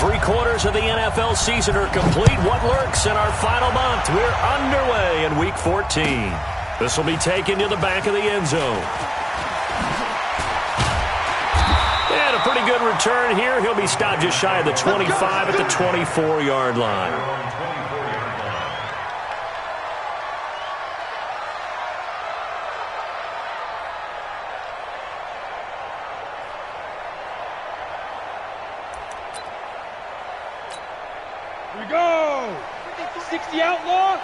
3/4 of the NFL season are complete. What lurks in our final month? We're underway in Week 14. This will be taken to the back of the end zone. And a pretty good return here. He'll be stopped just shy of the 25 at the 24-yard line. Here we go! 60 outlaw!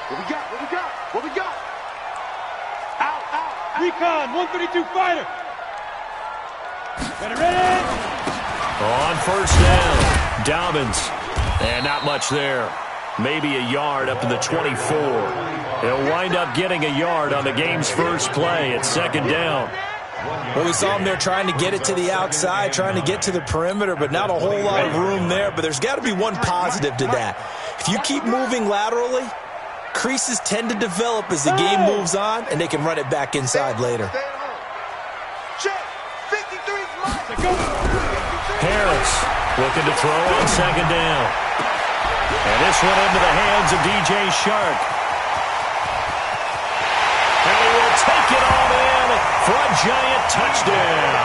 What we got? What we got? What we got? Out. Recon, 132 fighter! Ready! On first down, Dobbins. And not much there. Maybe a yard up to the 24. He'll wind up getting a yard on the game's first play at second down. Well, we saw him there trying to get it to the outside, trying to get to the perimeter, but not a whole lot of room there. But there's got to be one positive to that. If you keep moving laterally, creases tend to develop as the game moves on, and they can run it back inside later. Harris looking to throw on second down. And this one into the hands of DJ Shark. And he will take it all in for a giant touchdown.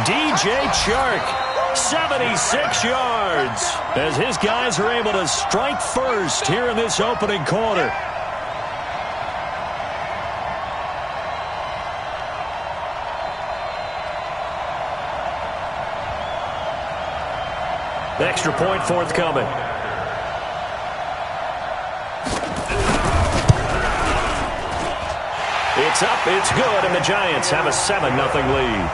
DJ Chark, 76 yards, as his guys are able to strike first here in this opening quarter. Extra point forthcoming. It's up, it's good, and the Giants have a 7-0 lead.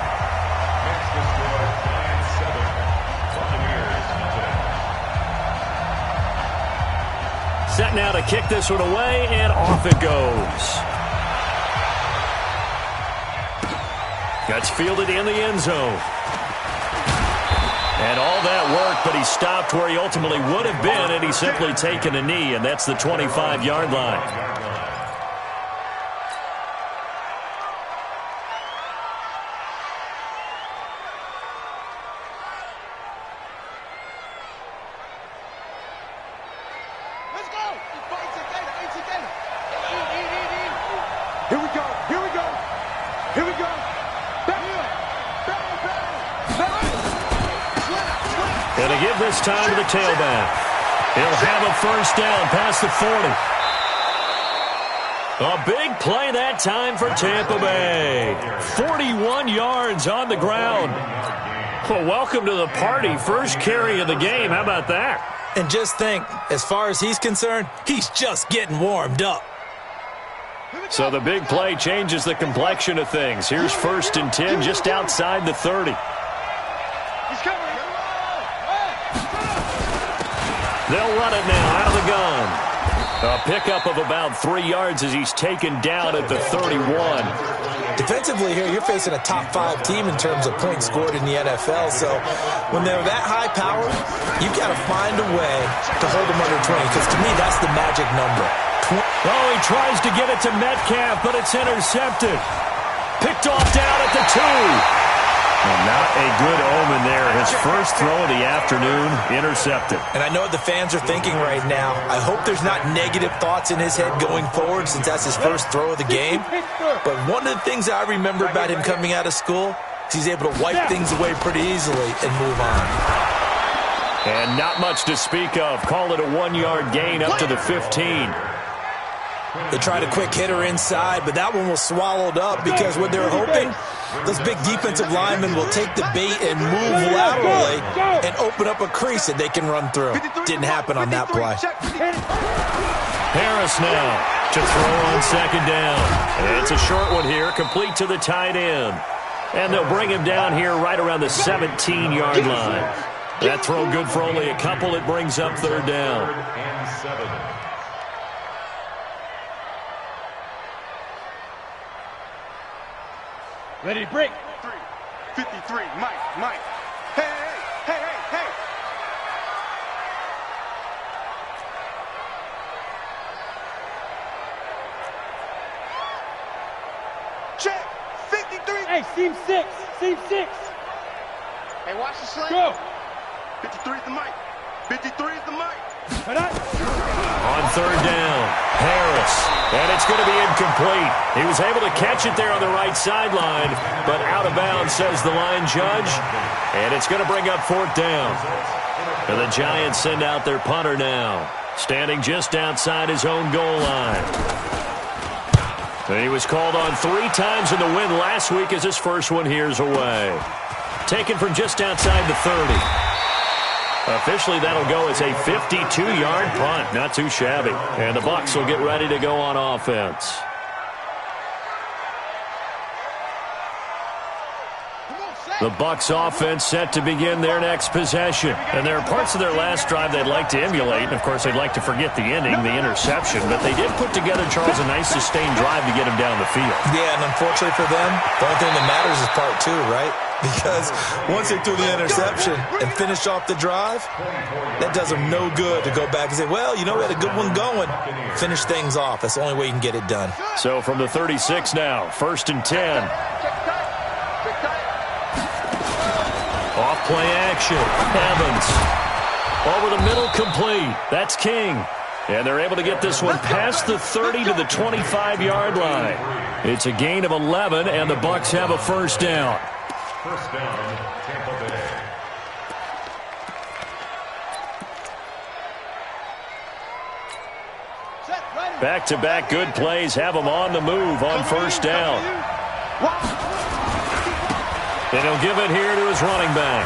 Set now to kick this one away, and off it goes. Gets fielded in the end zone. And all that work, but he stopped where he ultimately would have been, and he's simply taken a knee, and that's the 25-yard line. Let's go! Here we go! Here we go! Here we go! And to give this time to the tailback. He'll have a first down past the 40. A big play that time for Tampa Bay. 41 yards on the ground. Well, welcome to the party. First carry of the game. How about that? And just think, as far as he's concerned, he's just getting warmed up. So the big play changes the complexion of things. Here's 1st and 10 just outside the 30. He's coming. They'll run it now out of the gun. A pickup of about 3 yards as he's taken down at the 31. Defensively here, you're facing a top 5 team in terms of points scored in the NFL. So when they're that high powered, you've got to find a way to hold them under 20. Because to me, that's the magic number. Oh, he tries to get it to Metcalf, but it's intercepted. Picked off down at the 2. Well, not a good omen there. His first throw of the afternoon, intercepted. And I know what the fans are thinking right now. I hope there's not negative thoughts in his head going forward since that's his first throw of the game. But one of the things I remember about him coming out of school is he's able to wipe things away pretty easily and move on. And not much to speak of. Call it a 1-yard gain up to the 15. They tried a quick hitter inside, but that one was swallowed up because what they're hoping, those big defensive linemen will take the bait and move laterally and open up a crease that they can run through. Didn't happen on that play. Harris now to throw on second down. It's a short one here, complete to the tight end. And they'll bring him down here right around the 17-yard line. That throw good for only a couple. It brings up 3rd down. Ready to break. 53, Mike. Hey. Check, 53. Hey, seam 6. Hey, watch the sling. Go. 53 is the mic. 53 is the mic. On third down, Harris. And it's going to be incomplete. He was able to catch it there on the right sideline, but out of bounds, says the line judge. And it's going to bring up fourth down. And the Giants send out their punter now, standing just outside his own goal line. And he was called on 3 times in the win last week as his first one here's away. Taken from just outside the 30. Officially, that'll go as a 52-yard punt. Not too shabby. And the Bucs will get ready to go on offense. The Bucs offense set to begin their next possession. And there are parts of their last drive they'd like to emulate. And, of course, they'd like to forget the ending, the interception. But they did put together, Charles, a nice sustained drive to get him down the field. Yeah, and unfortunately for them, the only thing that matters is part 2, right? Because once they threw the interception and finished off the drive, that does them no good to go back and say, well, you know, we had a good one going. Finish things off. That's the only way you can get it done. So from the 36 now, 1st and 10. Off play action. Evans. Over the middle, complete. That's King. And they're able to get this one past the 30 to the 25-yard line. It's a gain of 11, and the Bucs have a first down. First down, Tampa Bay. Back-to-back good plays have them on the move on first down. And he'll give it here to his running back.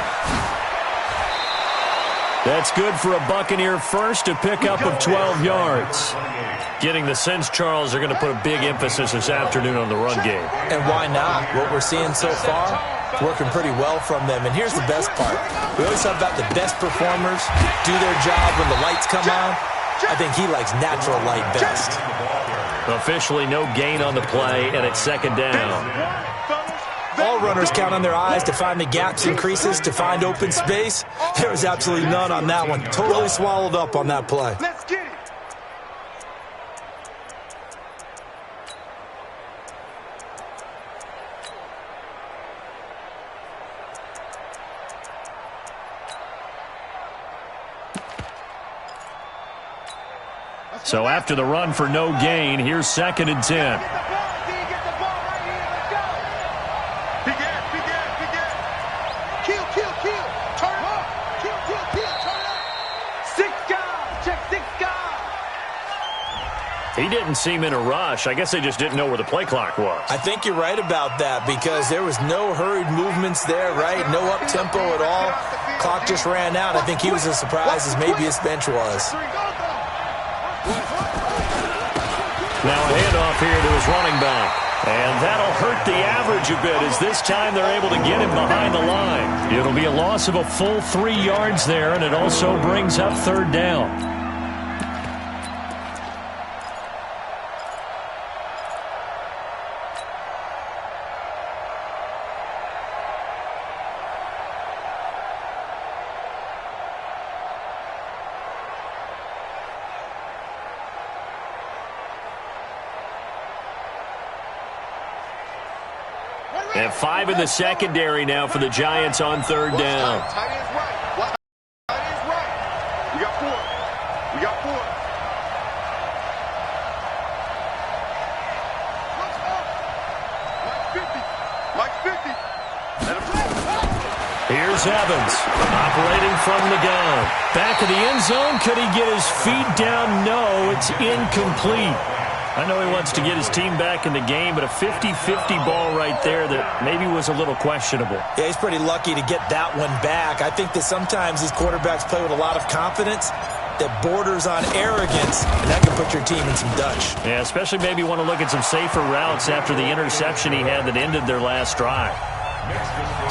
That's good for a Buccaneer first, a pickup of 12 yards. Getting the sense, Charles, they're going to put a big emphasis this afternoon on the run game. And why not? What we're seeing so far, working pretty well from them. And here's the best part. We always talk about the best performers do their job when the lights come on. I think he likes natural light best. Officially no gain on the play, and it's second down. All runners count on their eyes to find the gaps and creases, to find open space. There was absolutely none on that one. Totally swallowed up on that play. Let's get it. So after the run for no gain, here's 2nd and 10. He didn't seem in a rush. I guess they just didn't know where the play clock was. I think you're right about that because there was no hurried movements there, right? No up-tempo at all. Clock just ran out. I think he was as surprised as maybe his bench was. Now a handoff here to his running back. And that'll hurt the average a bit as this time they're able to get him behind the line. It'll be a loss of a full 3 yards there, and it also brings up third down. And 5 in the secondary now for the Giants on third down. Tight end's right. Tight end's right. We got 4. We got 4. Mike 50. Let him play. Here's Evans operating from the gun. Back of the end zone. Could he get his feet down? No, it's incomplete. I know he wants to get his team back in the game, but a 50-50 ball right there that maybe was a little questionable. Yeah, he's pretty lucky to get that one back. I think that sometimes these quarterbacks play with a lot of confidence that borders on arrogance, and that can put your team in some Dutch. Yeah, especially maybe want to look at some safer routes after the interception he had that ended their last drive.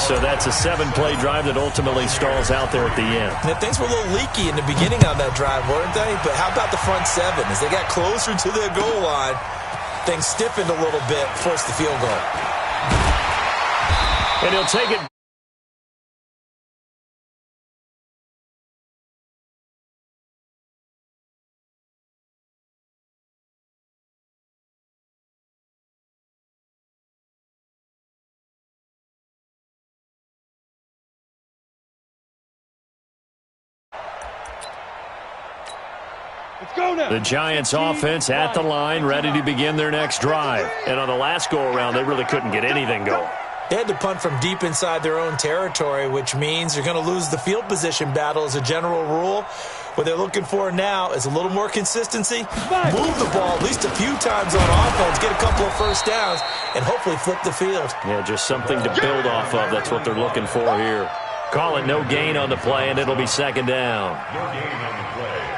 So that's a 7-play drive that ultimately stalls out there at the end. And things were a little leaky in the beginning on that drive, weren't they? But how about the front 7? As they got closer to their goal line, things stiffened a little bit, forced the field goal. And he'll take it Let's go now. The Giants offense at the line, ready to begin their next drive. And on the last go-around, they really couldn't get anything going. They had to punt from deep inside their own territory, which means they're going to lose the field position battle as a general rule. What they're looking for now is a little more consistency, move the ball at least a few times on offense, get a couple of first downs, and hopefully flip the field. Yeah, just something to build off of. That's what they're looking for here. Call it no gain on the play, and it'll be second down.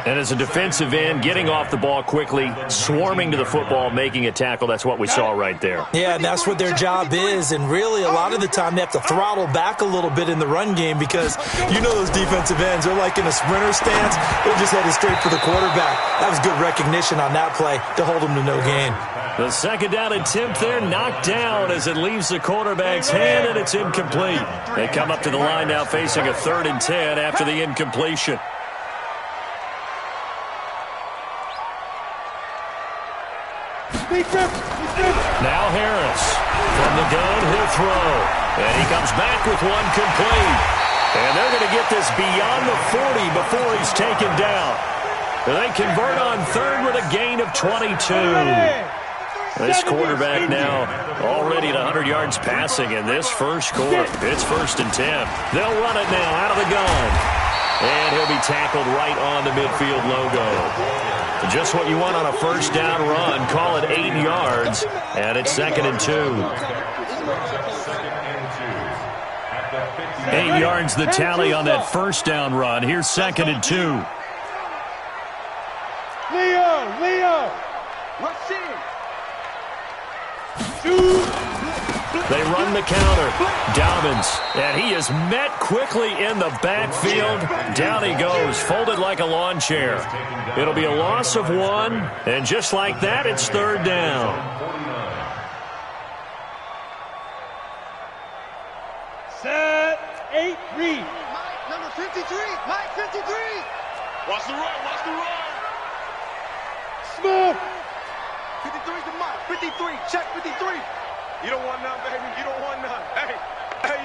And as a defensive end, getting off the ball quickly, swarming to the football, making a tackle, that's what we saw right there. Yeah, and that's what their job is, and really a lot of the time they have to throttle back a little bit in the run game because you know those defensive ends, they're like in a sprinter stance. They're just headed straight for the quarterback. That was good recognition on that play to hold them to no gain. The second down attempt there knocked down as it leaves the quarterback's hand, and it's incomplete. They come up to the line now facing a 3rd and 10 after the incompletion. Now Harris. From the gun, he'll throw. And he comes back with one complete. And they're going to get this beyond the 40 before he's taken down. They convert on 3rd with a gain of 22. This quarterback now already at 100 yards passing in this first quarter. It's 1st and 10. They'll run it now out of the gun. And he'll be tackled right on the midfield logo. Just what you want on a first down run. Call it 8 yards. And it's 2nd and 2. 8 yards the tally on that first down run. Here's 2nd and 2. Leo. Rush in. They run the counter. Dobbins, and he is met quickly in the backfield. Down he goes, folded like a lawn chair. It'll be a loss of 1, and just like that, it's 3rd down. Set, 8, read. Mike, number 53. Mike, 53. Watch the run. Smoke. 53 to Mike. 53. Check 53. You don't want none, baby. You don't want none. Hey,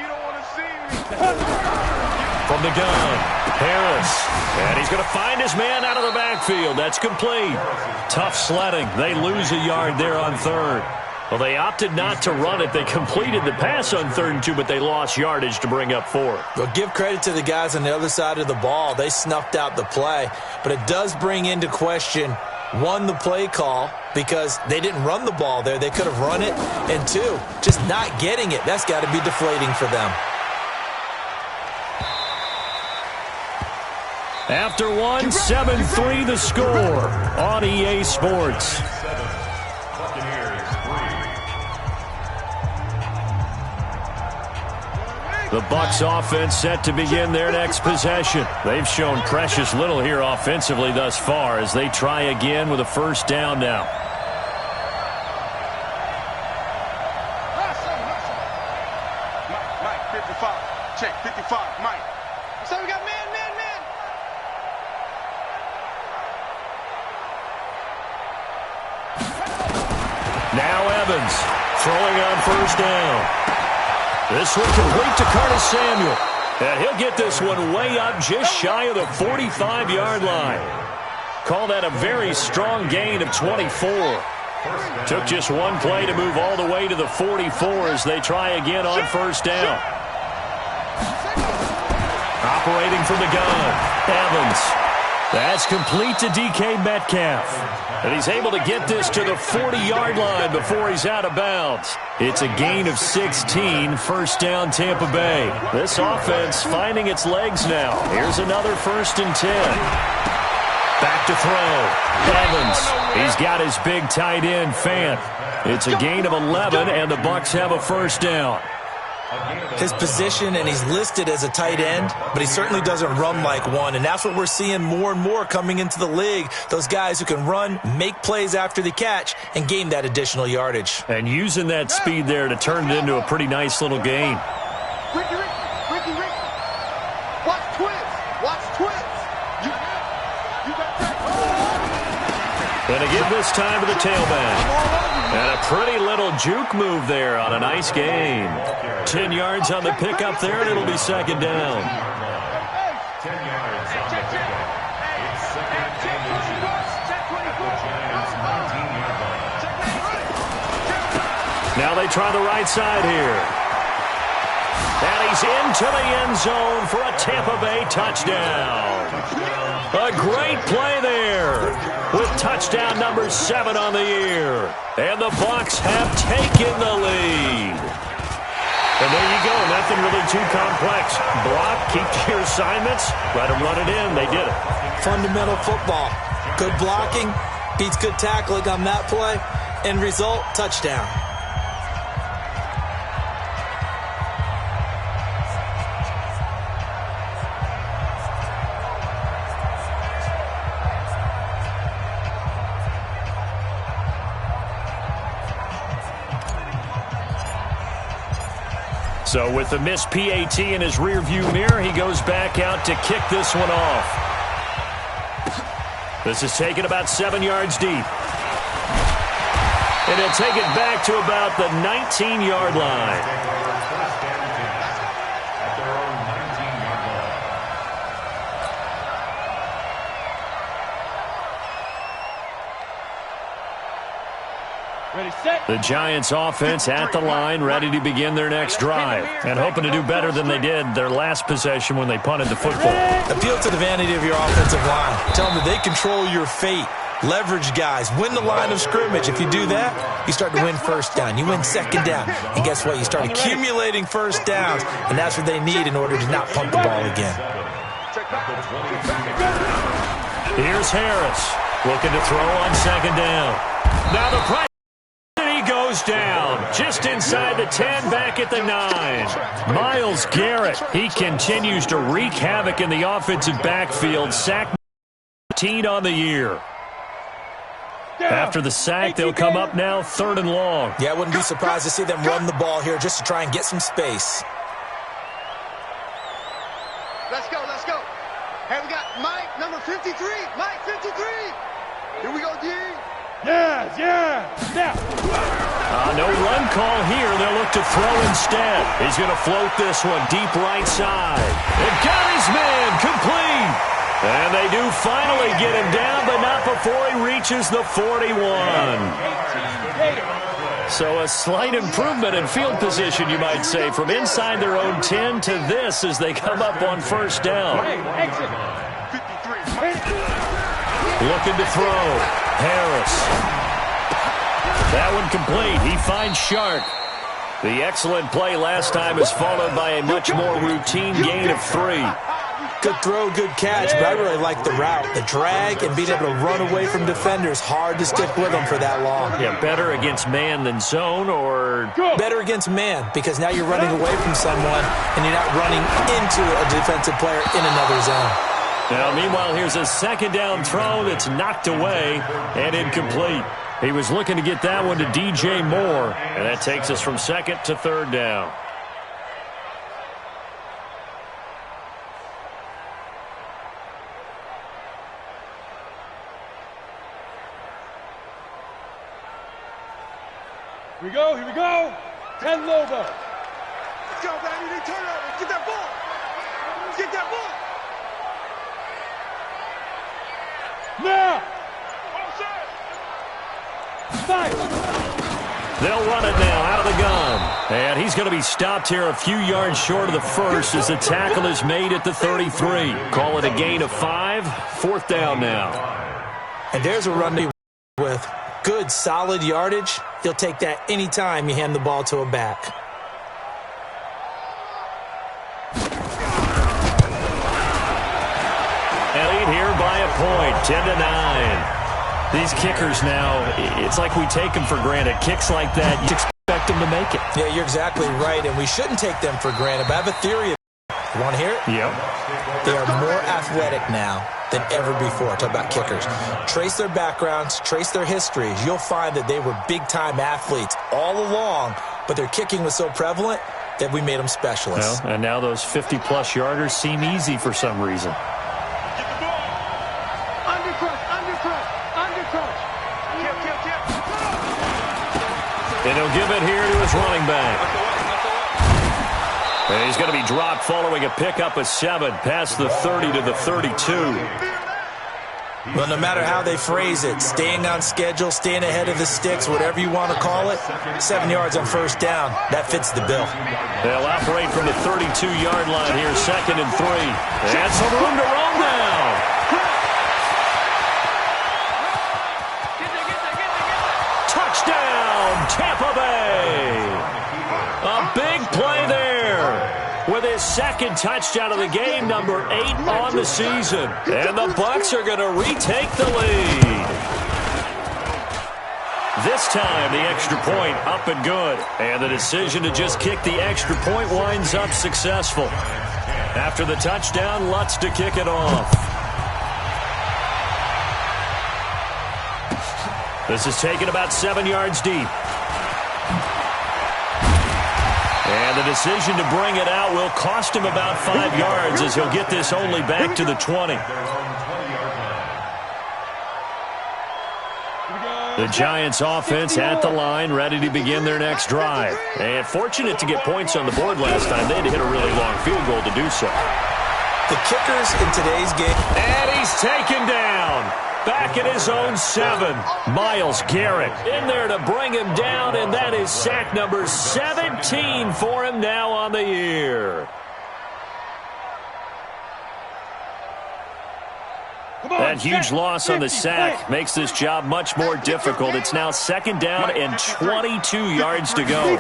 you don't want to see me. From the gun, Harris. And he's going to find his man out of the backfield. That's complete. Tough sledding. They lose a yard there on 3rd. Well, they opted not to run it. They completed the pass on 3rd and 2, but they lost yardage to bring up 4th. Well, give credit to the guys on the other side of the ball. They snuffed out the play. But it does bring into question, 1, the play call, because they didn't run the ball there. They could have run it. And 2, just not getting it. That's got to be deflating for them. After 1, 7-3 the score on EA Sports. The Bucs offense set to begin their next possession. They've shown precious little here offensively thus far as they try again with a first down now. Mike, 55. Check 55. Mike. So we got man. Now Evans throwing on first down. This one complete to Curtis Samuel. And he'll get this one way up just shy of the 45-yard line. Call that a very strong gain of 24. Took just one play to move all the way to the 44 as they try again on first down. Operating from the gun, Evans. That's complete to DK Metcalf. And he's able to get this to the 40-yard line before he's out of bounds. It's a gain of 16, first down Tampa Bay. This offense finding its legs now. Here's another 1st and 10. Back to throw. Evans. He's got his big tight end, Fant. It's a gain of 11, and the Bucs have a first down. His position, and he's listed as a tight end, but he certainly doesn't run like one, and that's what we're seeing more and more coming into the league. Those guys who can run, make plays after the catch, and gain that additional yardage. And using that speed there to turn it into a pretty nice little gain. Ricky. Watch twins. You got that. And again this time to the tailback. And a pretty little juke move there on a nice gain. 10 yards on the pickup there, and it'll be second down. 10 yards on the pickup. they try the right side here. And he's into the end zone for a Tampa Bay touchdown. A great play there with touchdown number 7 on the year. And the Bucs have taken the lead. And there you go. Nothing really too complex. Block, keep to your assignments, let them run it in. They did it. Fundamental football. Good blocking beats good tackling on that play. End result, touchdown. So with the missed PAT in his rearview mirror, he goes back out to kick this one off. This is taken about 7 yards deep. And he'll take it back to about the 19-yard line. Ready, set. The Giants offense at the line, ready to begin their next drive. And hoping to do better than they did their last possession when they punted the football. Appeal to the vanity of your offensive line. Tell them that they control your fate. Leverage guys. Win the line of scrimmage. If you do that, you start to win first down. You win second down. And guess what? You start accumulating first downs. And that's what they need in order to not punt the ball again. Here's Harris looking to throw on second down. Now the pressure. Goes down just inside the 10, back at the 9. Myles Garrett, he continues to wreak havoc in the offensive backfield. Sack 15 on the year. After the sack, they'll come up now 3rd and long. Yeah, I wouldn't be surprised to see them run the ball here just to try and get some space. Let's go, let's go. Hey, we got Mike, number 53. Mike, 53. Here we go, D. Yeah. Now. No run call here. They'll look to throw instead. He's going to float this one deep right side. And got his man complete. And they do finally get him down, but not before he reaches the 41. So a slight improvement in field position, you might say, from inside their own 10 to this as they come up on first down. Looking to throw. Harris. That one complete. He finds Shark. The excellent play last time is followed by a much more routine gain of 3. Good throw, good catch, but I really like the route. The drag and being able to run away from defenders. Hard to stick with them for that long. Yeah, better against man than zone, or? Better against man, because now you're running away from someone and you're not running into a defensive player in another zone. Now, meanwhile, here's a second down throw that's knocked away and incomplete. He was looking to get that one to DJ Moore, and that takes us from 2nd to 3rd down. Here we go. 10 Lobo. Let's go, baby. They turn over. Get that ball. Get that ball. Now. Five. They'll run it now out of the gun. And he's going to be stopped here a few yards short of the first as the tackle is made at the 33. Call it a gain of 5. 4th down now. And there's a run with good, solid yardage. You'll take that anytime you hand the ball to a back. And lead here by a point, 10-9. These kickers now, it's like we take them for granted. Kicks like that, you expect them to make it. Yeah, you're exactly right, and we shouldn't take them for granted. But I have a theory. You want to hear it? Yep. They are more athletic now than ever before. Talk about kickers. Trace their backgrounds, trace their histories. You'll find that they were big-time athletes all along, but their kicking was so prevalent that we made them specialists. Well, and now those 50-plus yarders seem easy for some reason. And he'll give it here to his running back. And he's going to be dropped following a pickup of 7 past the 30 to the 32. Well, no matter how they phrase it, staying on schedule, staying ahead of the sticks, whatever you want to call it, 7 yards on first down, that fits the bill. They'll operate from the 32-yard line here, 2nd and 3. And some room to roam now. Touchdown, Tampa Bay. A big play there. With his 2nd touchdown of the game, number 8 on the season. And the Bucs are going to retake the lead. This time, the extra point up and good. And the decision to just kick the extra point winds up successful. After the touchdown, Lutz to kick it off. This is taken about 7 yards deep. And the decision to bring it out will cost him about 5 yards as he'll get this only back to the 20. The Giants offense at the line, ready to begin their next drive. And fortunate to get points on the board last time. They had to hit a really long field goal to do so. The kickers in today's game. And he's taken down. Back at his own 7. Myles Garrett in there to bring him down, and that is sack number 17 for him now on the year. That huge loss on the sack makes this job much more difficult. It's now 2nd down and 22 yards to go.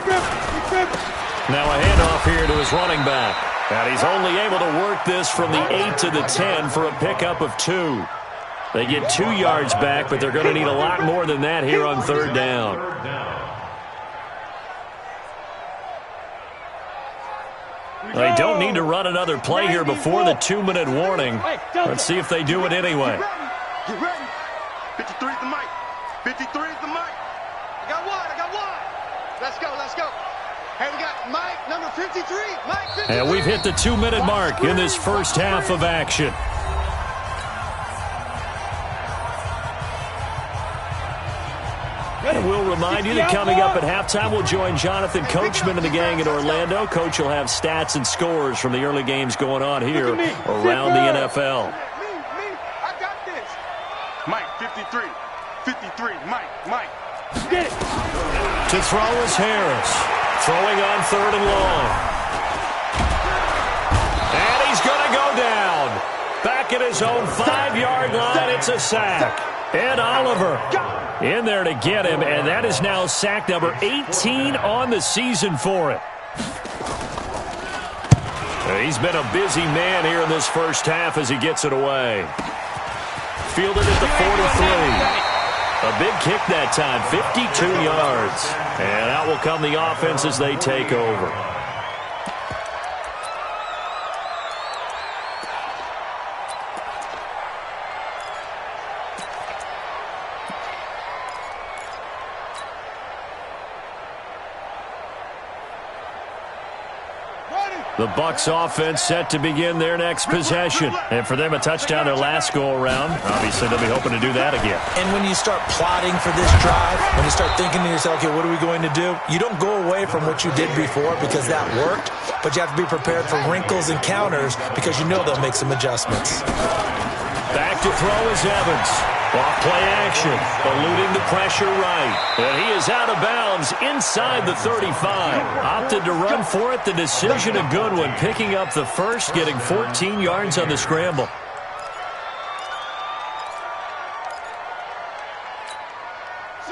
Now a handoff here to his running back. And he's only able to work this from the 8 to the 10 for a pickup of 2. They get 2 yards back, but they're going to need a lot more than that here on 3rd down. They don't need to run another play here before the 2-minute warning. Let's see if they do it anyway. Get ready. 53 is the mic. 53 is the mic. I got one. Let's go. Hey, we got Mike, number 53. Mike, 53. And we've hit the 2-minute mark in this first half of action. And we'll remind you that coming up at halftime, we'll join Jonathan Coachman and the gang in Orlando. Coach will have stats and scores from the early games going on here around the NFL. Me, I got this. Mike, 53. 53, Mike. Get it. To throw is Harris. Throwing on 3rd and long. And he's going to go down. Back at his own 5-yard line, it's a sack. Ed Oliver in there to get him, and that is now sack number 18 on the season for him. He's been a busy man here in this first half as he gets it away. Fielded at the 43. A big kick that time, 52 yards. And out will come the offense as they take over. The Bucs offense set to begin their next possession. And for them, a touchdown their last go-around. Obviously, they'll be hoping to do that again. And when you start plotting for this drive, when you start thinking to yourself, okay, what are we going to do? You don't go away from what you did before because that worked, but you have to be prepared for wrinkles and counters because you know they'll make some adjustments. Back to throw is Evans. Off play action, eluding the pressure right. And he is out of bounds inside the 35. Opted to run for it. The decision a good one, picking up the first, getting 14 yards on the scramble.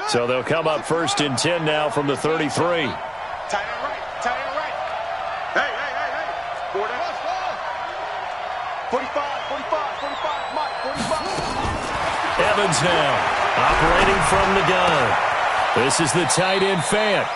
So they'll come up 1st and 10 now from the 33. Tight end right. Hey. 45, Mike, 45. Evans now, operating from the gun. This is the tight end Fant.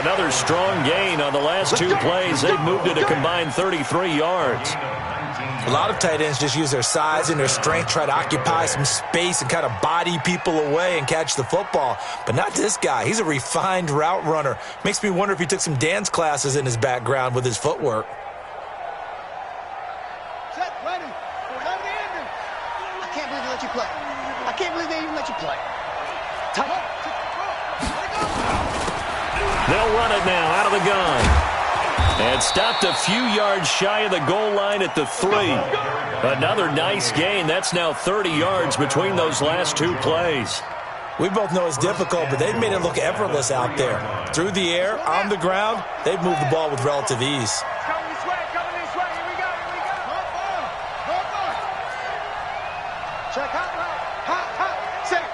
Another strong gain on the last 2 plays. They've moved it a combined 33 yards. A lot of tight ends just use their size and their strength, try to occupy some space and kind of body people away and catch the football. But not this guy. He's a refined route runner. Makes me wonder if he took some dance classes in his background with his footwork. Set, ready. I can't believe they let you play. I can't believe they even let you play. They'll run it now out of the gun. And stopped a few yards shy of the goal line at the 3. Another nice gain. That's now 30 yards between those last two plays. We both know it's difficult, but they've made it look effortless out there. Through the air, on the ground, they've moved the ball with relative ease. Coming this way, here we go. Check hot right. Safe.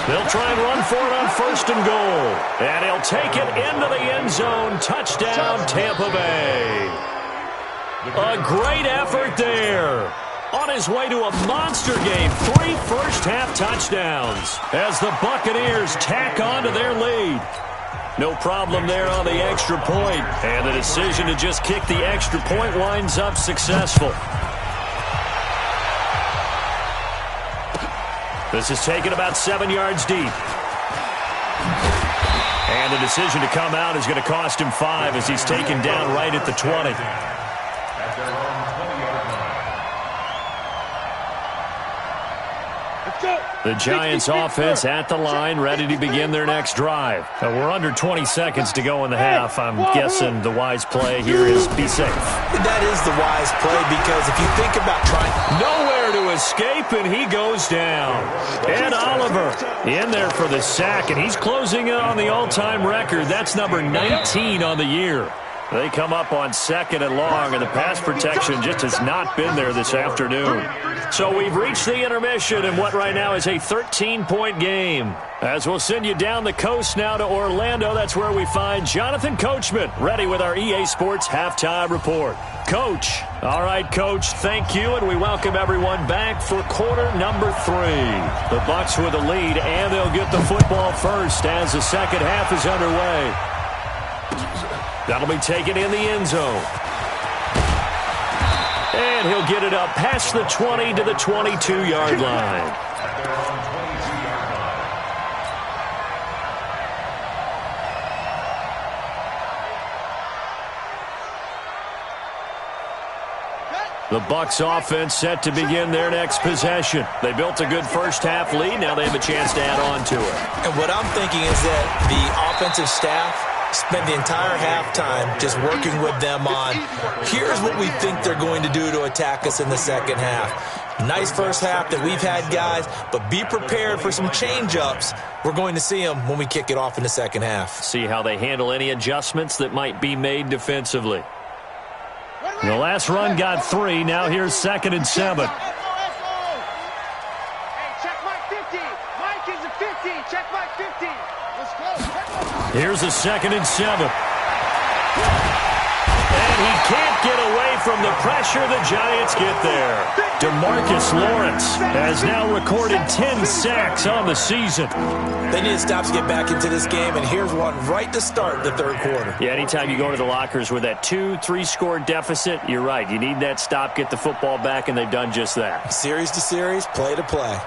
They'll try and run for it on 1st and goal. And he'll take it into the end zone. Touchdown, Tampa Bay. A great effort there. On his way to a monster game, 3 first-half touchdowns as the Buccaneers tack on to their lead. No problem there on the extra point, and the decision to just kick the extra point winds up successful. This is taken about 7 yards deep. And the decision to come out is going to cost him 5 as he's taken down right at the 20. The Giants offense at the line, ready to begin their next drive. We're under 20 seconds to go in the half. I'm guessing the wise play here is be safe. That is the wise play because if you think about trying... Nowhere to escape, and he goes down. Ed Oliver in there for the sack, and he's closing in on the all-time record. That's number 19 on the year. They come up on 2nd and long, and the pass protection just has not been there this afternoon. So we've reached the intermission in what right now is a 13-point game. As we'll send you down the coast now to Orlando, that's where we find Jonathan Coachman, ready with our EA Sports Halftime Report. Coach. All right, Coach, thank you, and we welcome everyone back for quarter number 3. The Bucs with the lead, and they'll get the football first as the second half is underway. That'll be taken in the end zone. And he'll get it up past the 20 to the 22-yard line. The Bucs offense set to begin their next possession. They built a good first-half lead. Now they have a chance to add on to it. And what I'm thinking is that the offensive staff spent the entire halftime just working with them on, here's what we think they're going to do to attack us in the second half. Nice first half that we've had, guys, but be prepared for some change-ups. We're going to see them when we kick it off in the second half. See how they handle any adjustments that might be made defensively. The last run got 3. Now here's 2nd and 7. Hey, check Mike 50. Mike is a 50. Check Mike 50. Let's go. Here's a 2nd and 7. And he can't get away from the pressure. The Giants get there. DeMarcus Lawrence has now recorded 10 sacks on the season. They need to stop to get back into this game, and here's one right to start the third quarter. Yeah, anytime you go to the lockers with that 2-3 score deficit, you're right. You need that stop, get the football back, and they've done just that. Series to series, play to play.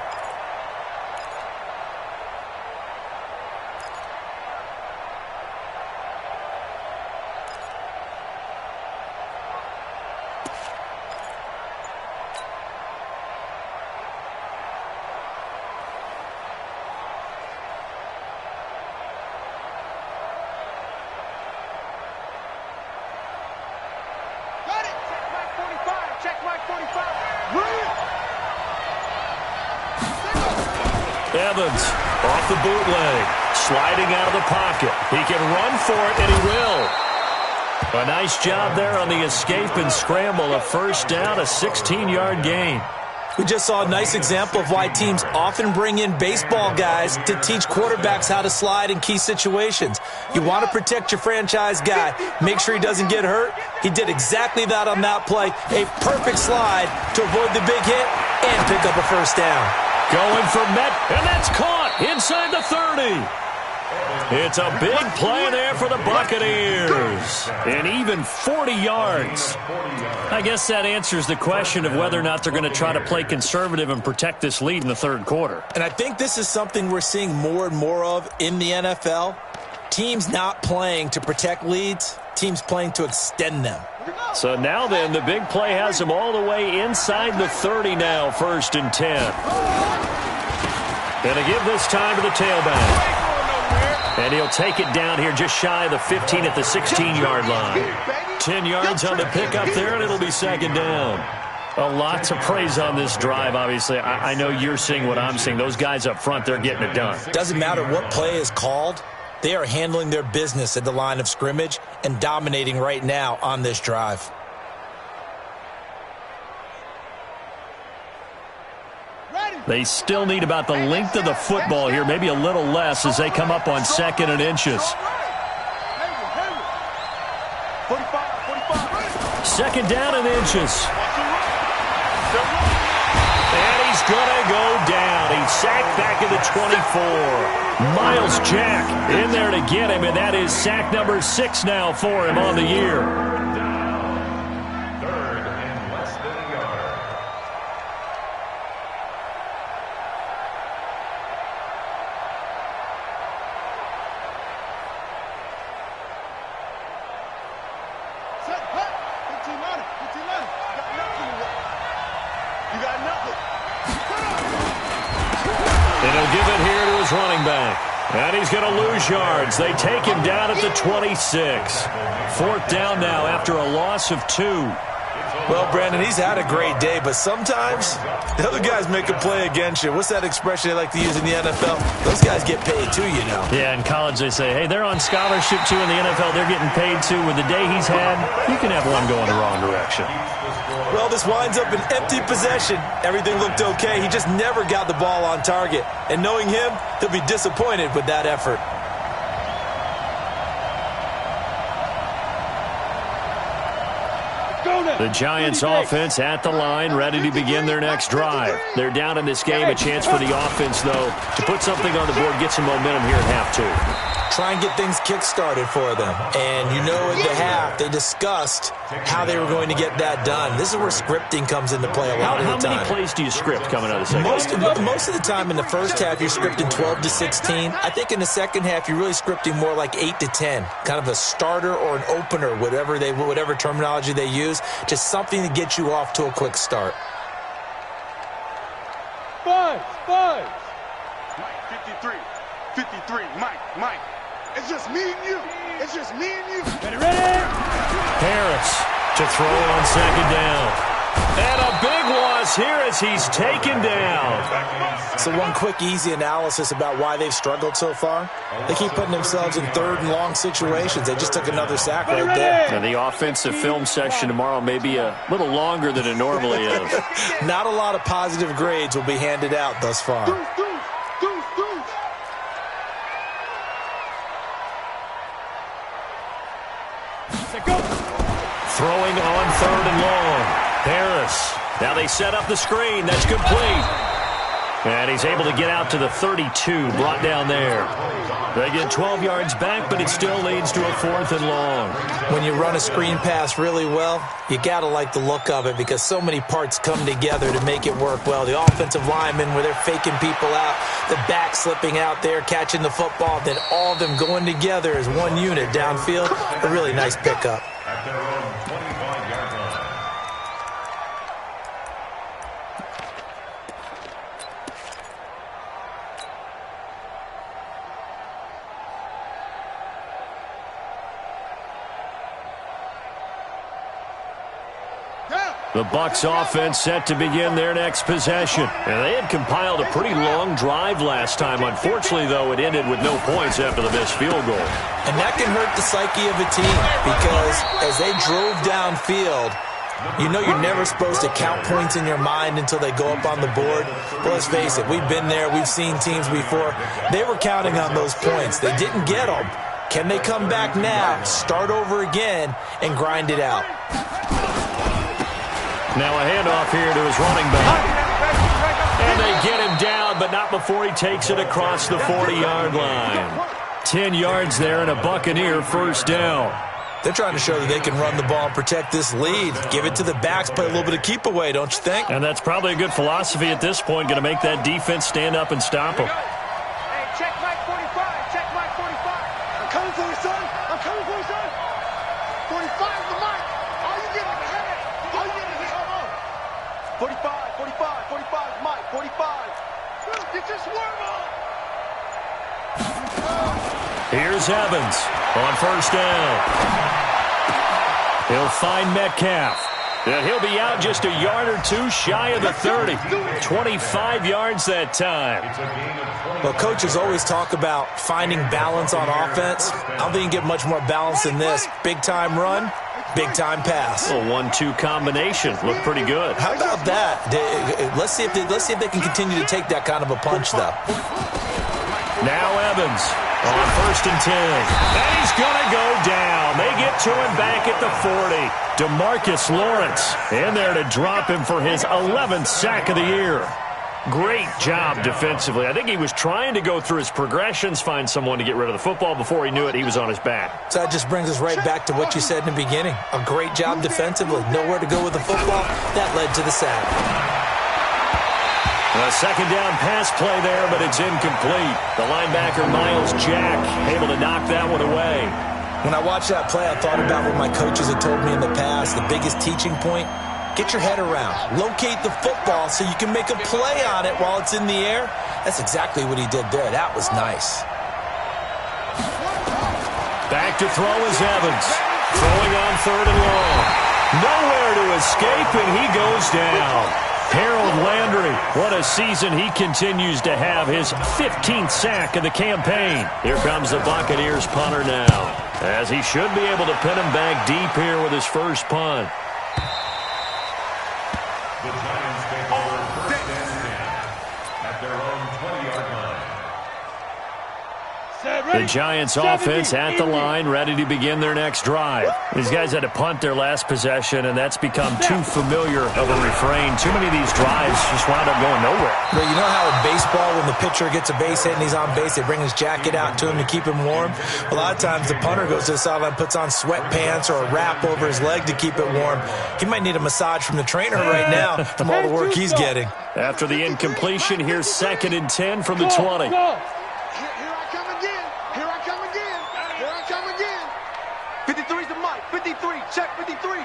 Evans off the bootleg, sliding out of the pocket. He can run for it, and he will. A nice job there on the escape and scramble. A first down, a 16-yard gain. We just saw a nice example of why teams often bring in baseball guys to teach quarterbacks how to slide in key situations. You want to protect your franchise guy. Make sure he doesn't get hurt. He did exactly that on that play. A perfect slide to avoid the big hit and pick up a first down. Going for Met, and that's caught inside the 30. It's a big play there for the Buccaneers. And even 40 yards. I guess that answers the question of whether or not they're going to try to play conservative and protect this lead in the third quarter. And I think this is something we're seeing more and more of in the NFL. Teams not playing to protect leads, teams playing to extend them. So now then, the big play has them all the way inside the 30 now, 1st and 10. Going to give this time to the tailback. And he'll take it down here just shy of the 15 at the 16-yard line. 10 yards on the pickup there, and it'll be second down. A lot to praise on this drive, obviously. I know you're seeing what I'm seeing. Those guys up front, they're getting it done. Doesn't matter what play is called. They are handling their business at the line of scrimmage and dominating right now on this drive. They still need about the length of the football here, maybe a little less as they come up on 2nd and inches. 2nd down and inches. And he's going to go down. He's sacked back at the 24. Miles Jack in there to get him, and that is sack number 6 now for him on the year. Running back. And he's going to lose yards. They take him down at the 26. 4th down now after a loss of 2. Well, Brandon, he's had a great day, but sometimes the other guys make a play against you. What's that expression they like to use in the NFL? Those guys get paid too, you know. Yeah, in college they say, hey, they're on scholarship too. In the NFL, they're getting paid too. With the day he's had, you can have one going the wrong direction. Well, this winds up an empty possession. Everything looked okay. He just never got the ball on target. And knowing him, he'll be disappointed with that effort. The Giants offense at the line, ready to begin their next drive. They're down in this game. A chance for the offense, though, to put something on the board, get some momentum here at half 2. Try and get things kick-started for them. And you know at the half, they discussed how they were going to get that done. This is where scripting comes into play a lot of the time. How many plays do you script coming out of the second half? Most of the time in the first half, you're scripting 12 to 16. I think in the second half, you're really scripting more like 8 to 10. Kind of a starter or an opener, whatever terminology they use. Just something to get you off to a quick start. Five. Mike, 53, Mike. It's just me and you. Ready? Harris to throw it on 2nd down. And a big loss here as he's taken down. So one quick, easy analysis about why they've struggled so far. They keep putting themselves in 3rd and long situations. They just took another sack right there. And the offensive film section tomorrow may be a little longer than it normally is. Not a lot of positive grades will be handed out thus far. Throwing on 3rd and long. Harris. Now they set up the screen. That's complete. And he's able to get out to the 32, brought down there. They get 12 yards back, but it still leads to a 4th and long. When you run a screen pass really well, you got to like the look of it because so many parts come together to make it work well. The offensive linemen, where they're faking people out, the back slipping out there, catching the football, then all of them going together as one unit downfield. A really nice pickup. The Bucs offense set to begin their next possession. And they had compiled a pretty long drive last time. Unfortunately, though, it ended with no points after the missed field goal. And that can hurt the psyche of a team because as they drove downfield, you know you're never supposed to count points in your mind until they go up on the board. Well, let's face it, we've been there. We've seen teams before. They were counting on those points. They didn't get them. Can they come back now, start over again, and grind it out? Now a handoff here to his running back. And they get him down, but not before he takes it across the 40-yard line. 10 yards there and a Buccaneer 1st down. They're trying to show that they can run the ball and protect this lead. Give it to the backs, play a little bit of keep away, don't you think? And that's probably a good philosophy at this point, going to make that defense stand up and stop them. Hey, check Mike 45. Check Mike 45. I'm coming for you, son. 45 is the mic. All you get is a head. 45 is Mike. 45. Get your swerve on. Here's Evans on first down. He'll find Metcalf. And he'll be out just a yard or two shy of the 30. 25 yards that time. Well, coaches always talk about finding balance on offense. I don't think you can get much more balance than this. Big-time run, big-time pass. A 1-2 combination. Looked pretty good. How about that? Let's see if they can continue to take that kind of a punch, though. Now Evans on first and 10. And he's going to go down. They get to him back at the 40. DeMarcus Lawrence in there to drop him for his 11th sack of the year. Great job defensively. I think he was trying to go through his progressions, find someone to get rid of the football. Before he knew it, he was on his back. So that just brings us right back to what you said in the beginning. A great job defensively. Nowhere to go with the football. That led to the sack. A second down pass play there, but it's incomplete. The linebacker, Miles Jack, able to knock that one away. When I watched that play, I thought about what my coaches had told me in the past. The biggest teaching point, get your head around. Locate the football so you can make a play on it while it's in the air. That's exactly what he did there. That was nice. Back to throw is Evans. Throwing on third and long. Nowhere to escape, and he goes down. Harold Landry, what a season he continues to have. His 15th sack of the campaign. Here comes the Buccaneers punter now, as he should be able to pin him back deep here with his first punt. The Giants take over first and 10 at their own 20-yard line. The Giants offense at the line, ready to begin their next drive. These guys had to punt their last possession, and that's become too familiar of a refrain. Too many of these drives just wound up going nowhere. But you know how in baseball, when the pitcher gets a base hit and he's on base, they bring his jacket out to him to keep him warm? A lot of times the punter goes to the sideline, puts on sweatpants or a wrap over his leg to keep it warm. He might need a massage from the trainer right now from all the work he's getting. After the incompletion, here's second and 10 from the 20. Check 53.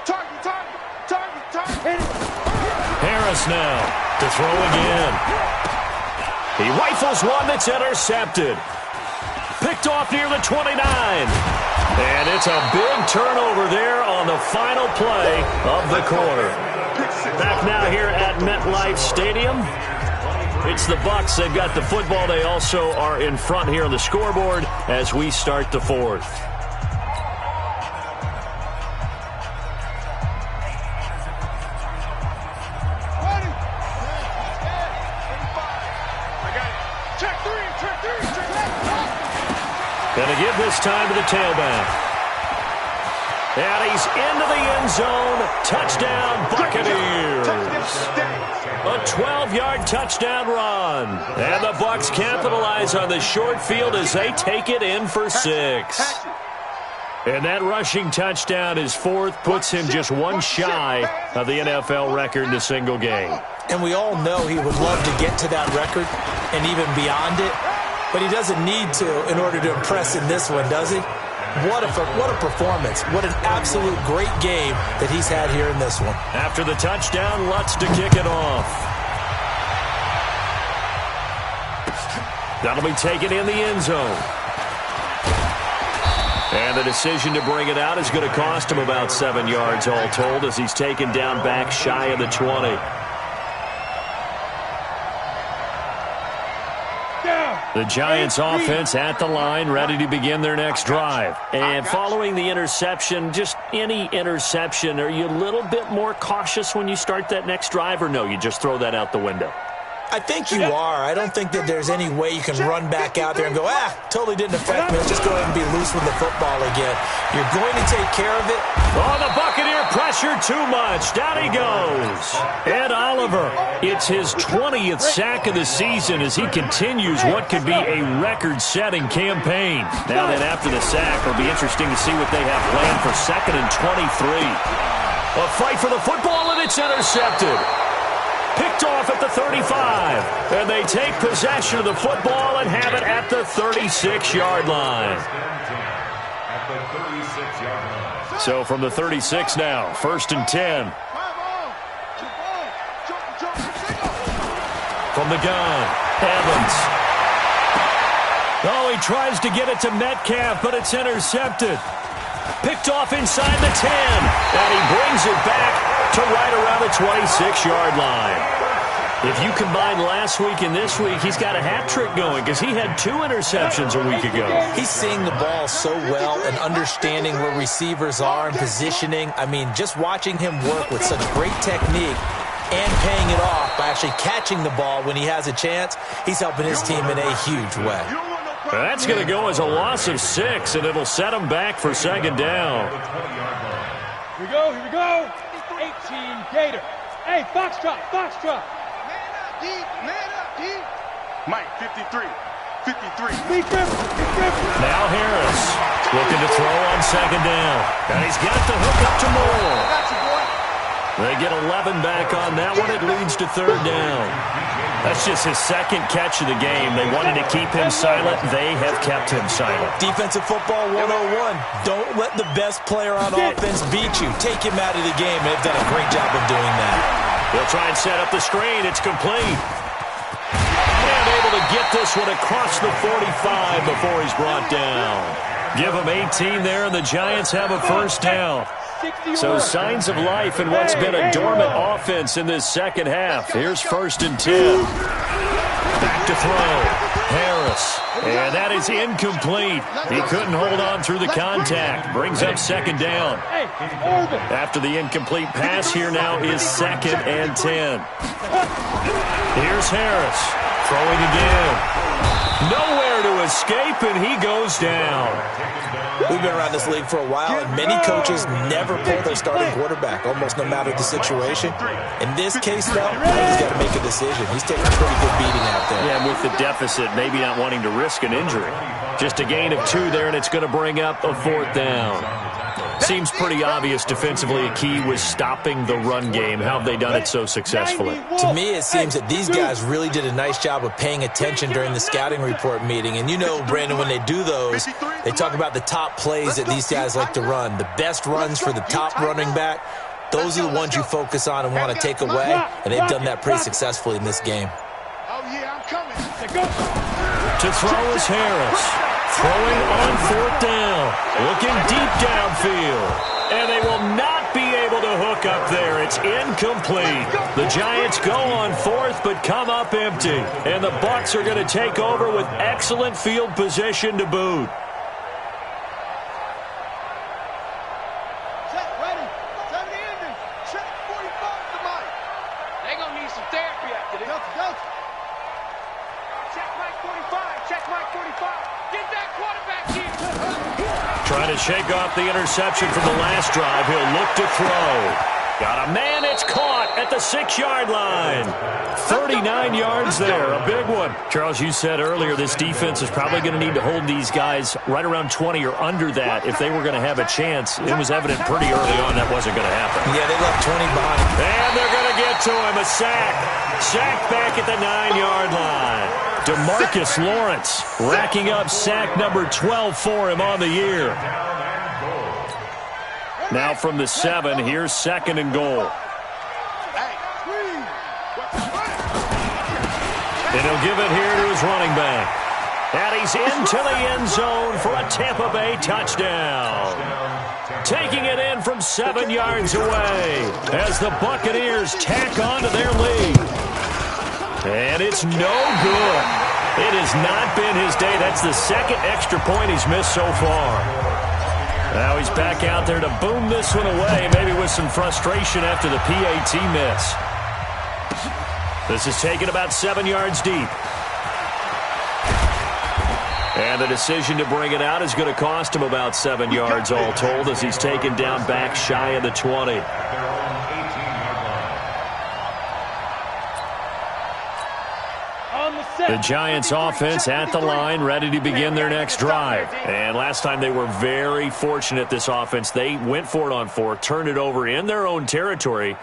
Target. Harris now to throw again. He rifles one that's intercepted. Picked off near the 29. And it's a big turnover there on the final play of the quarter. Back now here at MetLife Stadium. It's the Bucs. They've got the football. They also are in front here on the scoreboard as we start the fourth. Going to give this time to the tailback. And he's into the end zone. Touchdown, Buccaneers. A 12-yard touchdown run. And the Bucs capitalize on the short field as they take it in for 6. And that rushing touchdown, his fourth, puts him just one shy of the NFL record in a single game. And we all know he would love to get to that record and even beyond it. But he doesn't need to in order to impress in this one, does he? What a performance. What an absolute great game that he's had here in this one. After the touchdown, Lutz to kick it off. That'll be taken in the end zone. And the decision to bring it out is going to cost him about 7 yards all told as he's taken down back shy of the 20. The Giants offense at the line, ready to begin their next drive. And following the interception, just any interception, are you a little bit more cautious when you start that next drive, or no, you just throw that out the window? I think you are. I don't think that there's any way you can run back out there and go, totally didn't affect me. Let's just go ahead and be loose with the football again. You're going to take care of it. Oh, the Buccaneer pressure too much. Down he goes. Ed Oliver, it's his 20th sack of the season as he continues what could be a record-setting campaign. Now then, after the sack, it'll be interesting to see what they have planned for second and 23. A fight for the football, and it's intercepted. Picked off at the 35, and they take possession of the football and have it at the 36-yard line. So from the 36 now, first and 10. From the gun, Evans. Oh, he tries to get it to Metcalf, but it's intercepted. Picked off inside the 10, and he brings it back to right around the 26-yard line. If you combine last week and this week, he's got a hat trick going because he had 2 interceptions a week ago. He's seeing the ball so well and understanding where receivers are and positioning. I mean, just watching him work with such great technique and paying it off by actually catching the ball when he has a chance, he's helping his team in a huge way. That's going to go as a loss of 6, and it'll set him back for second down. Here we go. 18 Gator. Hey, Foxtrot. Man up, D. Mike, 53. Now Harris looking to throw on second down. And he's got the hook up to Moore. Got you, boy. They get 11 back on that one. It leads to third down. That's just his second catch of the game. They wanted to keep him silent. They have kept him silent. Defensive football 101. Don't let the best player on offense beat you. Take him out of the game. They've done a great job of doing that. They'll try and set up the screen. It's complete. And able to get this one across the 45 before he's brought down. Give him 18 there, and the Giants have a first down. So signs of life in what's been a dormant offense in this second half. Here's 1st and 10. Back to throw. Harris. And that is incomplete. He couldn't hold on through the contact. Brings up second down. After the incomplete pass, here now is 2nd and 10. Here's Harris. Throwing again. Nowhere to escape, and he goes down. We've been around this league for a while, and many coaches never pull their starting quarterback, almost no matter the situation. In this case, though, he's got to make a decision. He's taking a pretty good beating out there. Yeah, and with the deficit, maybe not wanting to risk an injury. Just a gain of 2 there, and it's going to bring up a 4th down. Seems pretty obvious defensively a key was stopping the run game. How have they done it so successfully? To me, it seems that these guys really did a nice job of paying attention during the scouting report meeting. And you know, Brandon, when they do those, they talk about the top plays that these guys like to run. The best runs for the top running back, those are the ones you focus on and want to take away. And they've done that pretty successfully in this game. Oh, yeah, I'm coming. To throw is Harris. Throwing on 4th down. Looking deep downfield. And they will not be able to hook up there. It's incomplete. The Giants go on 4th but come up empty. And the Bucs are going to take over with excellent field position to boot. Check, ready. 70 ending. Check 45 to Mike. They're going to need some therapy after this. Go. Check Mike 45. Check Mike 45. Get that quarterback here. Trying to shake off the interception from the last drive. He'll look to throw. Got a man. It's caught at the 6-yard line. 39 yards there. A big one. Charles, you said earlier this defense is probably going to need to hold these guys right around 20 or under that if they were going to have a chance. It was evident pretty early on that wasn't going to happen. Yeah, they left 20 behind. And they're going to get to him. A sack. Sack back at the 9-yard line. DeMarcus Lawrence racking up sack number 12 for him on the year. Now from the 7, here's 2nd and goal. And he'll give it here to his running back. And he's into the end zone for a Tampa Bay touchdown. Taking it in from 7 yards away as the Buccaneers tack on to their lead. And it's no good. It has not been his day. That's the 2nd extra point he's missed so far. Now he's back out there to boom this one away, maybe with some frustration after the PAT miss. This is taken about 7 yards deep. And the decision to bring it out is going to cost him about 7 yards all told as he's taken down back shy of the 20. The Giants offense at the line, ready to begin their next drive. And last time they were very fortunate, this offense. They went for it on 4, turned it over in their own territory,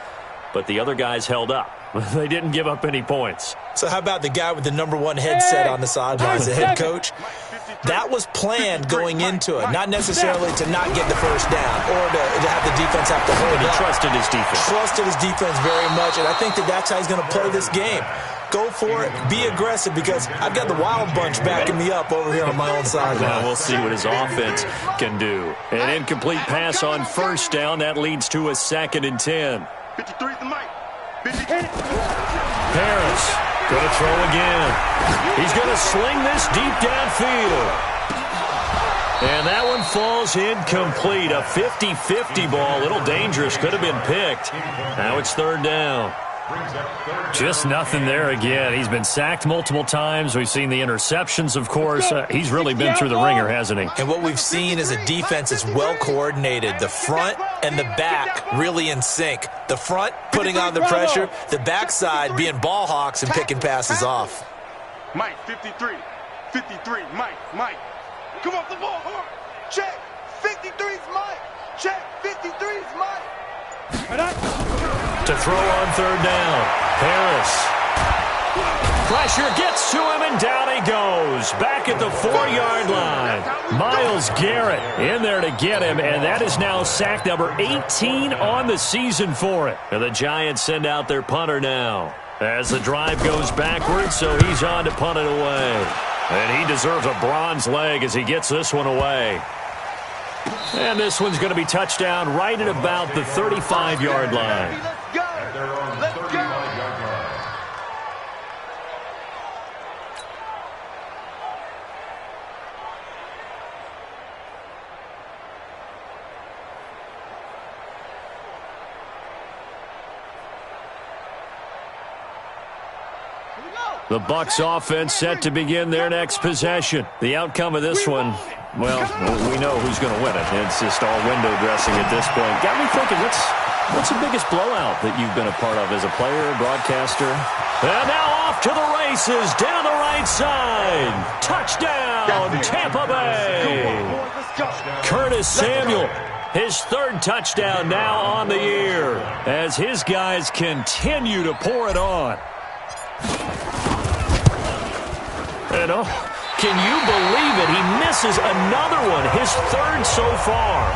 but the other guys held up. They didn't give up any points. So how about the guy with the #1 headset on the sidelines, the head coach? That was planned going into it, not necessarily to not get the first down or to have the defense have to hold And he up. trusted his defense. Trusted his defense very much, and I think that's how he's going to play this game. Go for it. Be aggressive, because I've got the Wild Bunch backing me up over here on my own sideline. Now we'll see what his offense can do. An incomplete pass on first down. That leads to a 2nd and 10. 53 is the mic. Harris going to throw again. He's going to sling this deep downfield. And that one falls incomplete. A 50-50 ball. A little dangerous. Could have been picked. Now it's 3rd down. Just nothing there again. He's been sacked multiple times. We've seen the interceptions, of course. He's really been through the ringer, hasn't he? And what we've seen is a defense that's well coordinated. The front and the back really in sync. The front putting on the pressure, the backside being ball hawks and picking passes off. Mike, 53. 53, Mike. Come off the ball. Check. 53's Mike. Check. 53's Mike. To throw on 3rd down. Harris. Pressure gets to him, and down he goes. Back at the 4-yard line. Myles Garrett in there to get him, and that is now sack number 18 on the season for it. And the Giants send out their punter now as the drive goes backwards, so he's on to punt it away. And he deserves a bronze leg as he gets this one away. And this one's going to be touchdown right at about the 35-yard line. Let's go. The Bucs offense set to begin their next possession. The outcome of this one, well, we know who's going to win it. It's just all window dressing at this point. Got me thinking, what's the biggest blowout that you've been a part of as a player, broadcaster? And now off to the races, down the right side. Touchdown, Tampa Bay. Curtis Samuel, his 3rd touchdown now on the year as his guys continue to pour it on. And can you believe it? He misses another one, his 3rd so far.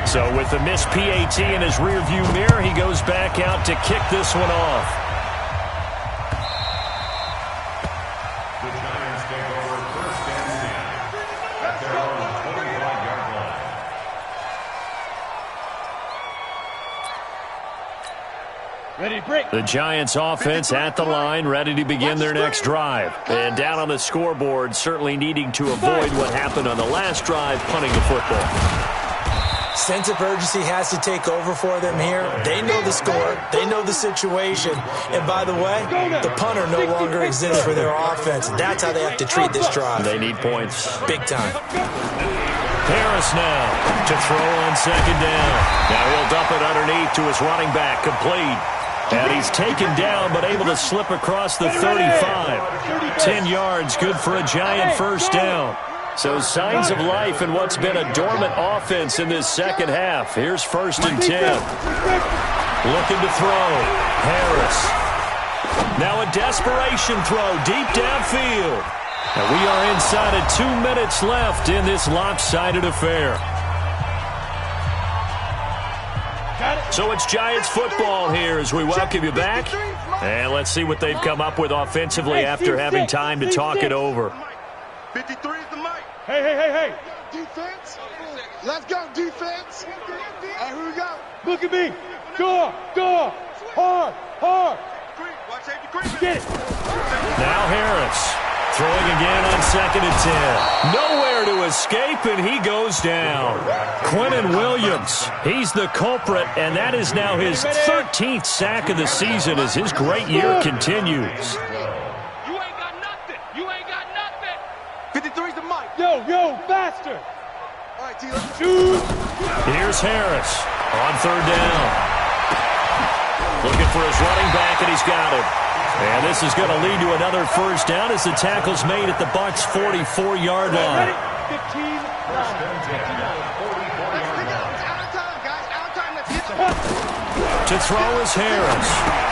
So with the missed PAT in his rearview mirror, he goes back out to kick this one off. The Giants take over 1st and 10 at their own 25-yard line. Ready to break. The Giants offense at the line, ready to begin their next drive. And down on the scoreboard, certainly needing to avoid what happened on the last drive, punting the football. Sense of urgency has to take over for them here. They know the score. They know the situation. And by the way, the punter no longer exists for their offense. That's how they have to treat this drive. They need points. Big time. Harris now to throw on 2nd down. Now he'll dump it underneath to his running back, complete. And he's taken down, but able to slip across the 35. 10 yards, good for a Giant 1st down. So signs of life in what's been a dormant offense in this second half. Here's 1st and 10. Looking to throw. Harris. Now a desperation throw deep downfield. And we are inside of 2 minutes left in this lopsided affair. So it's Giants football here as we welcome you back. And let's see what they've come up with offensively after having time to talk it over. 53 is the mic. Hey. Defense. Let's go, defense. Hey, here we go. Look at me. Go. Hard. Watch safety creep. Get it. Now Harris throwing again on 2nd and 10. Nowhere to escape, and he goes down. Quinnen Williams, he's the culprit, and that is now his 13th sack of the season as his great year continues. You ain't got nothing. 53's the mic. Yo, faster. All right, T, let's Shoot. Here's Harris on 3rd down. Looking for his running back, and he's got him. And this is going to lead to another 1st down as the tackle's made at the Bucs' 44-yard line. 15. Let's pick it up. It's out of time, guys. Out of time. Let's hit them. To throw is Harris.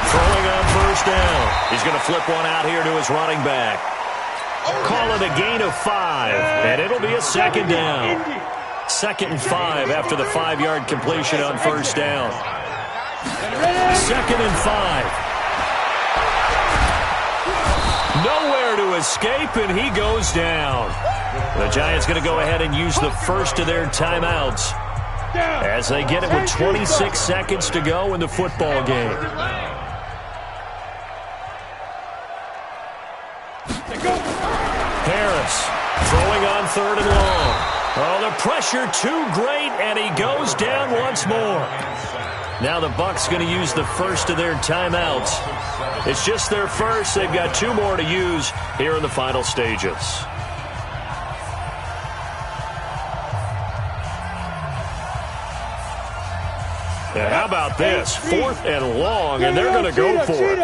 Throwing on first down. He's going to flip one out here to his running back. Call it a gain of 5, and it'll be a second down. 2nd and 5 after the 5-yard completion on first down. 2nd and 5. Nowhere to escape, and he goes down. The Giants going to go ahead and use the first of their timeouts as they get it with 26 seconds to go in the football game. Harris throwing on 3rd and long. Oh, the pressure too great, and he goes down once more. Now the Bucs going to use the first of their timeouts. It's just their first. They've got 2 more to use here in the final stages. And how about this? 4th and long, and they're going to go for it.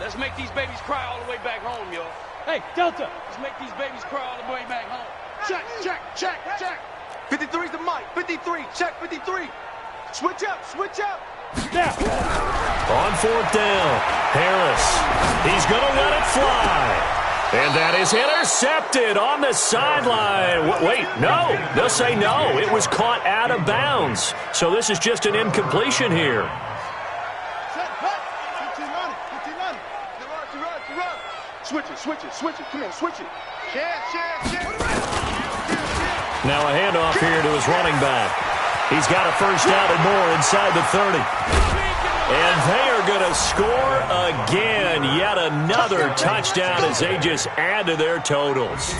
Let's make these babies cry all the way back home, yo. Hey, Delta. Let's make these babies cry all the way back home. Check, check, check, check. 53's the mic. 53, check 53. Switch up, switch up. Now. On 4th down, Harris. He's going to let it fly. And that is intercepted on the sideline. Wait, no. They'll say no. It was caught out of bounds. So this is just an incompletion here. Switch it, switch it, switch it. Come on, switch it. Share. Now a handoff here to his running back. He's got a first down and more inside the 30. And they are going to score again. Yet another touchdown as they just add to their totals.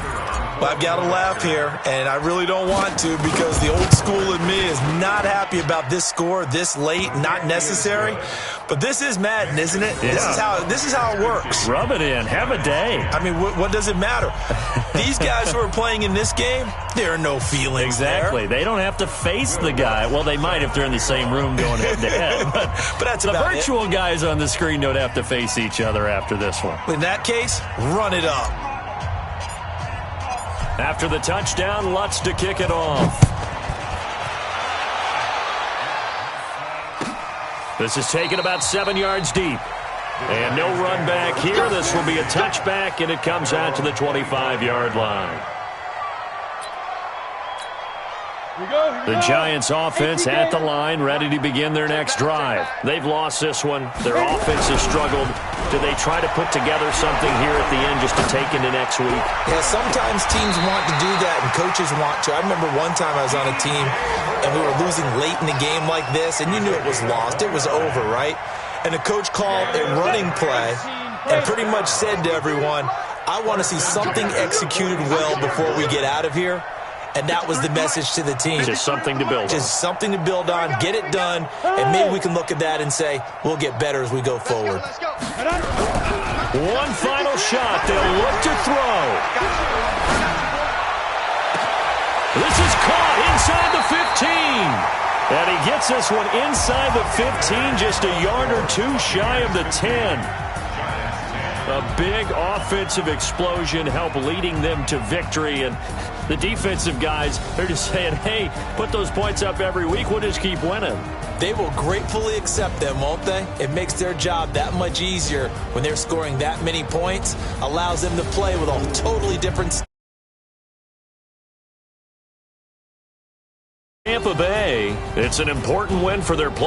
Well, I've got to laugh here, and I really don't want to because the old school in me is not happy about this score this late, not necessary. But this is Madden, isn't it? Yeah. This is how it works. Rub it in. Have a day. I mean, what does it matter? These guys who are playing in this game, there are no feelings Exactly. there. They don't have to face the guy. Well, they might if they're in the same room going head-to-head. But that's the about virtual guys on the screen don't have to face each other after this one. In that case, run it up. After the touchdown, Lutz to kick it off. This is taken about 7 yards deep. And no run back here. This will be a touchback, and it comes out to the 25-yard line. The Giants offense at the line, ready to begin their next drive. They've lost this one. Their offense has struggled. Do they try to put together something here at the end just to take into next week? Yeah, sometimes teams want to do that and coaches want to. I remember one time I was on a team and we were losing late in the game like this, and you knew it was lost. It was over, right? And the coach called a running play and pretty much said to everyone, I want to see something executed well before we get out of here. And that was the message to the team. Just something to build on. Just something to build on, get it done, and maybe we can look at that and say, we'll get better as we go forward. One final shot. They'll look to throw. This is caught inside the 15. And he gets this one inside the 15, just a yard or two shy of the 10. A big offensive explosion helped leading them to victory. And the defensive guys, they're just saying, hey, put those points up every week. We'll just keep winning. They will gratefully accept them, won't they? It makes their job that much easier when they're scoring that many points. Allows them to play with a totally different Tampa Bay, it's an important win for their play.